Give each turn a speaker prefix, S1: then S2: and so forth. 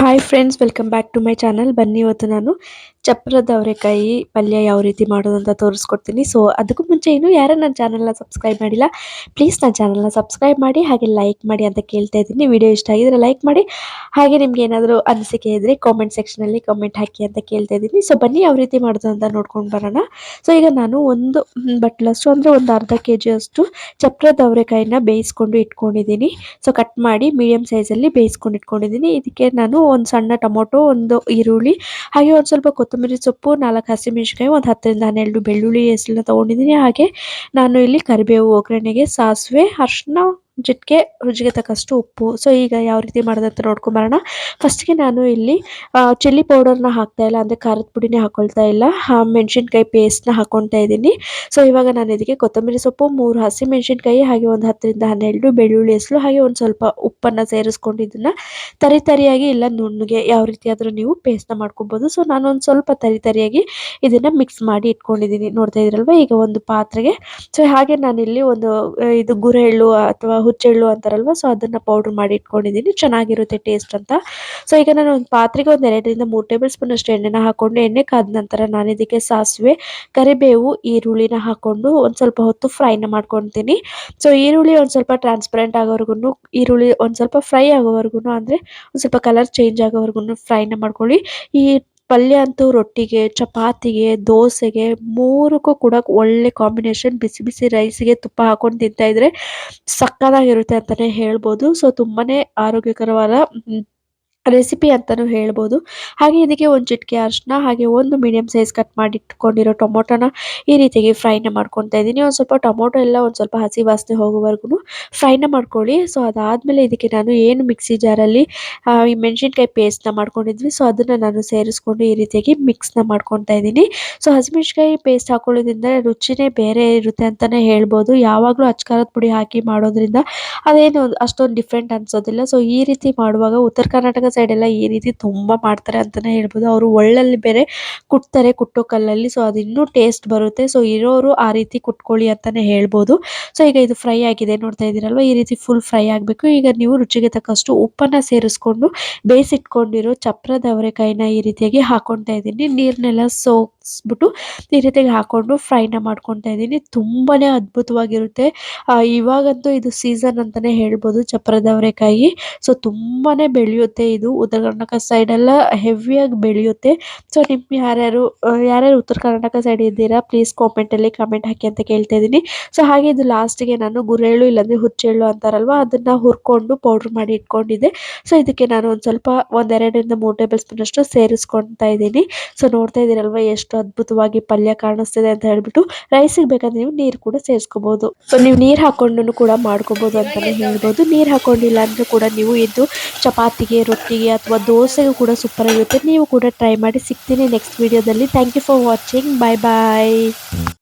S1: Hi friends, welcome back to my channel. ಬನ್ನಿ, ಇವತ್ತು ನಾನು ಚಪ್ಪರದ ಅವರೆಕಾಯಿ ಪಲ್ಯ ಯಾವ ರೀತಿ ಮಾಡೋದು ಅಂತ ತೋರಿಸ್ಕೊಡ್ತೀನಿ. ಸೊ ಅದಕ್ಕೂ ಮುಂಚೆ ಯಾರು ನನ್ನ ಚಾನಲ್ನ ಸಬ್ಸ್ಕ್ರೈಬ್ ಮಾಡಿಲ್ಲ, ಪ್ಲೀಸ್ ನನ್ನ ಚಾನಲ್ನ ಸಬ್ಸ್ಕ್ರೈಬ್ ಮಾಡಿ, ಹಾಗೆ ಲೈಕ್ ಮಾಡಿ ಅಂತ ಕೇಳ್ತಾ ಇದ್ದೀನಿ. ವಿಡಿಯೋ ಇಷ್ಟ ಆಗಿದ್ರೆ ಲೈಕ್ ಮಾಡಿ, ಹಾಗೆ ನಿಮ್ಗೆ ಏನಾದರೂ ಅನಿಸಿಕೆ ಇದ್ದರೆ ಕಾಮೆಂಟ್ ಸೆಕ್ಷನಲ್ಲಿ ಕಾಮೆಂಟ್ ಹಾಕಿ ಅಂತ ಕೇಳ್ತಾ ಇದ್ದೀನಿ. ಸೊ ಬನ್ನಿ ಯಾವ ರೀತಿ ಮಾಡೋದು ಅಂತ ನೋಡ್ಕೊಂಡು ಬರೋಣ. ಸೊ ಈಗ ನಾನು ಒಂದು ಬಟ್ಲಷ್ಟು ಅಂದರೆ ಒಂದು ಅರ್ಧ kg ಅಷ್ಟು ಚಪ್ಪರದ ಅವರೆಕಾಯಿನ ಬೇಯಿಸ್ಕೊಂಡು ಇಟ್ಕೊಂಡಿದ್ದೀನಿ. ಸೊ ಕಟ್ ಮಾಡಿ ಮೀಡಿಯಂ ಸೈಜಲ್ಲಿ ಬೇಯಿಸ್ಕೊಂಡು ಇಟ್ಕೊಂಡಿದ್ದೀನಿ. ಇದಕ್ಕೆ ನಾನು ಒಂದು ಸಣ್ಣ ಟೊಮೊಟೊ, ಒಂದು ಈರುಳ್ಳಿ, ಹಾಗೆ ಒಂದು ಸ್ವಲ್ಪ ಕೊತ್ತಂಬರಿ ಸೊಪ್ಪು, 4 ಹಸಿಮೆಣಸಿನಕಾಯಿ, ಒಂದು 10ರಿಂದ 12 ಬೆಳ್ಳುಳ್ಳಿ ಹೆಸರನ್ನ ತೊಗೊಂಡಿದ್ದೀನಿ. ಹಾಗೆ ನಾನು ಇಲ್ಲಿ ಕರಿಬೇವು, ಒಗ್ಗರಣೆಗೆ ಸಾಸಿವೆ, ಅರಿಶಿನ, ಚಿಟಿಕೆ, ರುಚಿಗೆ ತಕ್ಕಷ್ಟು ಉಪ್ಪು. ಸೊ ಈಗ ಯಾವ ರೀತಿ ಮಾಡೋದಂತ ನೋಡ್ಕೊಂಬರೋಣ. ಫಸ್ಟ್ಗೆ ನಾನು ಇಲ್ಲಿ ಚಿಲ್ಲಿ ಪೌಡರ್ನ ಹಾಕ್ತಾ ಇಲ್ಲ, ಅಂದರೆ ಖಾರದ ಪುಡಿನೇ ಹಾಕೊಳ್ತಾ ಇಲ್ಲ. ಮೆಣಸಿನ್ಕಾಯಿ ಪೇಸ್ಟ್ನ ಹಾಕೊಳ್ತಾ ಇದ್ದೀನಿ. ಸೊ ಇವಾಗ ನಾನು ಇದಕ್ಕೆ ಕೊತ್ತಂಬರಿ ಸೊಪ್ಪು, 3 ಹಸಿಮೆಣಸಿನಕಾಯಿ, ಹಾಗೆ ಒಂದು 10ರಿಂದ 12 ಬೆಳ್ಳುಳ್ಳಿ ಹೆಸರು, ಹಾಗೆ ಒಂದು ಸ್ವಲ್ಪ ಉಪ್ಪನ್ನು ಸೇರಿಸ್ಕೊಂಡು ಇದನ್ನು ತರಿಯಾಗಿ ಇಲ್ಲ ನುಣ್ಣಗೆ ಯಾವ ರೀತಿ ಆದರೂ ನೀವು ಪೇಸ್ಟ್ನ ಮಾಡ್ಕೊಬೋದು. ಸೊ ನಾನು ಒಂದು ಸ್ವಲ್ಪ ತರಿಯಾಗಿ ಇದನ್ನು ಮಿಕ್ಸ್ ಮಾಡಿ ಇಟ್ಕೊಂಡಿದ್ದೀನಿ. ನೋಡ್ತಾ ಇದ್ದೀರಲ್ವ. ಈಗ ಒಂದು ಪಾತ್ರೆಗೆ ಸೊ ಹಾಗೆ ನಾನಿಲ್ಲಿ ಒಂದು ಇದು ಗುರೆಳ್ಳು ಅಥವಾ ಹುಚ್ಚೆಳ್ಳು ಅಂತಾರಲ್ವ, ಸೊ ಅದನ್ನು ಪೌಡ್ರ್ ಮಾಡಿ ಇಟ್ಕೊಂಡಿದ್ದೀನಿ. ಚೆನ್ನಾಗಿರುತ್ತೆ ಟೇಸ್ಟ್ ಅಂತ. ಸೊ ಈಗ ನಾನು ಒಂದು ಪಾತ್ರೆಗೆ ಒಂದು 2ರಿಂದ 3 ಟೇಬಲ್ ಸ್ಪೂನ್ ಅಷ್ಟು ಎಣ್ಣೆನ ಹಾಕ್ಕೊಂಡು, ಎಣ್ಣೆ ಕಾದ ನಂತರ ನಾನು ಇದಕ್ಕೆ ಸಾಸಿವೆ, ಕರಿಬೇವು, ಈರುಳ್ಳಿನ ಹಾಕ್ಕೊಂಡು ಒಂದು ಸ್ವಲ್ಪ ಹೊತ್ತು ಫ್ರೈನ ಮಾಡ್ಕೊತೀನಿ. ಸೊ ಈರುಳ್ಳಿ ಒಂದು ಸ್ವಲ್ಪ ಟ್ರಾನ್ಸ್ಪರೆಂಟ್ ಆಗೋವರೆಗೂ, ಈರುಳ್ಳಿ ಒಂದು ಸ್ವಲ್ಪ ಫ್ರೈ ಆಗೋವರೆಗೂ, ಅಂದರೆ ಒಂದು ಸ್ವಲ್ಪ ಕಲರ್ ಚೇಂಜ್ ಆಗೋವರೆಗೂ ಫ್ರೈನ ಮಾಡ್ಕೊಳ್ಳಿ. ಈ ಪಲ್ಯ ಅಂತೂ ರೊಟ್ಟಿಗೆ, ಚಪಾತಿಗೆ, ದೋಸೆಗೆ, ಮೂರಕ್ಕೂ ಕೂಡ ಒಳ್ಳೆ ಕಾಂಬಿನೇಷನ್. ಬಿಸಿ ಬಿಸಿ ರೈಸಿಗೆ ತುಪ್ಪ ಹಾಕೊಂಡು ತಿಂತಾ ಇದ್ರೆ ಸಕ್ಕತ್ತಾಗಿರುತ್ತೆ ಅಂತಲೇ ಹೇಳ್ಬೋದು. ಸೊ ತುಂಬಾನೇ ಆರೋಗ್ಯಕರವಾದ ರೆಸಿಪಿ ಅಂತಲೂ ಹೇಳ್ಬೋದು. ಹಾಗೆ ಇದಕ್ಕೆ ಒಂದು ಚಿಟಿಕೆ ಅರಿಶಿನ, ಹಾಗೆ ಒಂದು ಮೀಡಿಯಂ ಸೈಜ್ ಕಟ್ ಮಾಡಿ ಇಟ್ಕೊಂಡಿರೋ ಟೊಮೊಟೊನ ಈ ರೀತಿಯಾಗಿ ಫ್ರೈನ ಮಾಡ್ಕೊತಾ ಇದ್ದೀನಿ. ಒಂದು ಸ್ವಲ್ಪ ಟೊಮೊಟೊ ಎಲ್ಲ ಒಂದು ಸ್ವಲ್ಪ ಹಸಿ ವಾಸನೆ ಹೋಗೋವರೆಗೂ ಫ್ರೈನ ಮಾಡ್ಕೊಳ್ಳಿ. ಸೊ ಅದಾದಮೇಲೆ ಇದಕ್ಕೆ ನಾನು ಏನು ಮಿಕ್ಸಿ ಜಾರಲ್ಲಿ ಈ ಮೆಣಸಿನ್ಕಾಯಿ ಪೇಸ್ಟ್ನ ಮಾಡ್ಕೊಂಡಿದ್ವಿ, ಸೊ ಅದನ್ನು ನಾನು ಸೇರಿಸ್ಕೊಂಡು ಈ ರೀತಿಯಾಗಿ ಮಿಕ್ಸ್ನ ಮಾಡ್ಕೊತಾ ಇದ್ದೀನಿ. ಸೊ ಹಸಿಮೆಣಸಿನ್ಕಾಯಿ ಪೇಸ್ಟ್ ಹಾಕೊಳ್ಳೋದ್ರಿಂದ ರುಚಿನೇ ಬೇರೆ ಇರುತ್ತೆ ಅಂತಲೇ ಹೇಳ್ಬೋದು. ಯಾವಾಗಲೂ ಅಚ್ಕಾರದ ಪುಡಿ ಹಾಕಿ ಮಾಡೋದ್ರಿಂದ ಅದೇನು ಅಷ್ಟೊಂದು ಡಿಫ್ರೆಂಟ್ ಅನ್ಸೋದಿಲ್ಲ. ಸೊ ಈ ರೀತಿ ಮಾಡುವಾಗ ಉತ್ತರ ಕರ್ನಾಟಕ ಸೈಡ್ ಎಲ್ಲ ಈ ರೀತಿ ತುಂಬ ಮಾಡ್ತಾರೆ ಅಂತಲೇ ಹೇಳ್ಬೋದು. ಅವರು ಒಳ್ಳಲ್ಲಿ ಬೇರೆ ಕುಟ್ತಾರೆ, ಕುಟ್ಟೋ ಕಲ್ಲಲ್ಲಿ. ಸೊ ಅದು ಇನ್ನೂ ಟೇಸ್ಟ್ ಬರುತ್ತೆ. ಸೊ ಇರೋರು ಆ ರೀತಿ ಕುಟ್ಕೊಳ್ಳಿ ಅಂತಲೇ ಹೇಳ್ಬೋದು. ಸೊ ಈಗ ಇದು ಫ್ರೈ ಆಗಿದೆ, ನೋಡ್ತಾ ಇದ್ದೀರಲ್ವ. ಈ ರೀತಿ ಫುಲ್ ಫ್ರೈ ಆಗಬೇಕು. ಈಗ ನೀವು ರುಚಿಗೆ ತಕ್ಕಷ್ಟು ಉಪ್ಪನ್ನು ಸೇರಿಸ್ಕೊಂಡು ಬೇಯಿಸಿಟ್ಕೊಂಡಿರೋ ಚಪ್ಪರದ ಅವರೆಕಾಯಿನ ಈ ರೀತಿಯಾಗಿ ಹಾಕೊತಾ ಇದ್ದೀನಿ. ನೀರನ್ನೆಲ್ಲ ಸೋಗಿಸ್ಬಿಟ್ಟು ಈ ರೀತಿಯಾಗಿ ಹಾಕೊಂಡು ಫ್ರೈನ ಮಾಡ್ಕೊತಾ ಇದ್ದೀನಿ. ತುಂಬಾ ಅದ್ಭುತವಾಗಿರುತ್ತೆ. ಇವಾಗಂತೂ ಇದು ಸೀಸನ್ ಅಂತಲೇ ಹೇಳ್ಬೋದು ಚಪ್ಪರದ ಅವರೆಕಾಯಿ. ಸೊ ತುಂಬಾ ಬೆಳೆಯುತ್ತೆ ಇದು. ಉತ್ತರ ಕರ್ನಾಟಕ ಸೈಡೆಲ್ಲ ಹೆವಿಯಾಗಿ ಬೆಳೆಯುತ್ತೆ. ಸೊ ನಿಮ್ಮ ಯಾರ್ಯಾರು ಉತ್ತರ ಕರ್ನಾಟಕ ಸೈಡ್ ಇದ್ದೀರಾ, ಪ್ಲೀಸ್ ಕಾಮೆಂಟಲ್ಲಿ ಕಮೆಂಟ್ ಹಾಕಿ ಅಂತ ಕೇಳ್ತಾ ಇದ್ದೀನಿ. ಸೊ ಹಾಗೆ ಇದು ಲಾಸ್ಟಿಗೆ ನಾನು ಗುರೆಳ್ಳು, ಇಲ್ಲಾಂದರೆ ಹುಚ್ಚೆಳ್ಳು ಅಂತಾರಲ್ವ, ಅದನ್ನು ಹುರ್ಕೊಂಡು ಪೌಡ್ರ್ ಮಾಡಿ ಇಟ್ಕೊಂಡಿದ್ದೆ. ಸೊ ಇದಕ್ಕೆ ನಾನು ಒಂದು ಸ್ವಲ್ಪ 2ರಿಂದ 3 ಟೇಬಲ್ ಸ್ಪೂನ್ ಅಷ್ಟು ಸೇರಿಸ್ಕೊತಾ ಇದ್ದೀನಿ. ಸೊ ನೋಡ್ತಾ ಇದ್ದೀರಲ್ವ ಎಷ್ಟು ಅದ್ಭುತವಾಗಿ ಪಲ್ಯ ಕಾಣಿಸ್ತಿದೆ ಅಂತ ಹೇಳ್ಬಿಟ್ಟು. ರೈಸಿಗೆ ಬೇಕಾದ್ರೆ ನೀವು ನೀರು ಕೂಡ ಸೇರಿಸ್ಕೋಬಹುದು. ಸೊ ನೀವು ನೀರು ಹಾಕೊಂಡು ಕೂಡ ಮಾಡ್ಕೋಬಹುದು ಅಂತಲೇ ಹೇಳ್ಬೋದು. ನೀರು ಹಾಕೊಂಡಿಲ್ಲ ಅಂದರೆ ಕೂಡ ನೀವು ಇದು ಚಪಾತಿಗೆ, ರೊಟ್ಟಿಗೆ ಅಥವಾ ದೋಸೆಗೂ ಕೂಡ ಸೂಪರ್ ಆಗಿರುತ್ತೆ. ನೀವು ಕೂಡ ಟ್ರೈ ಮಾಡಿ. ಸಿಗ್ತೀನಿ ನೆಕ್ಸ್ಟ್ ವಿಡಿಯೋದಲ್ಲಿ. Thank you for watching. Bye bye.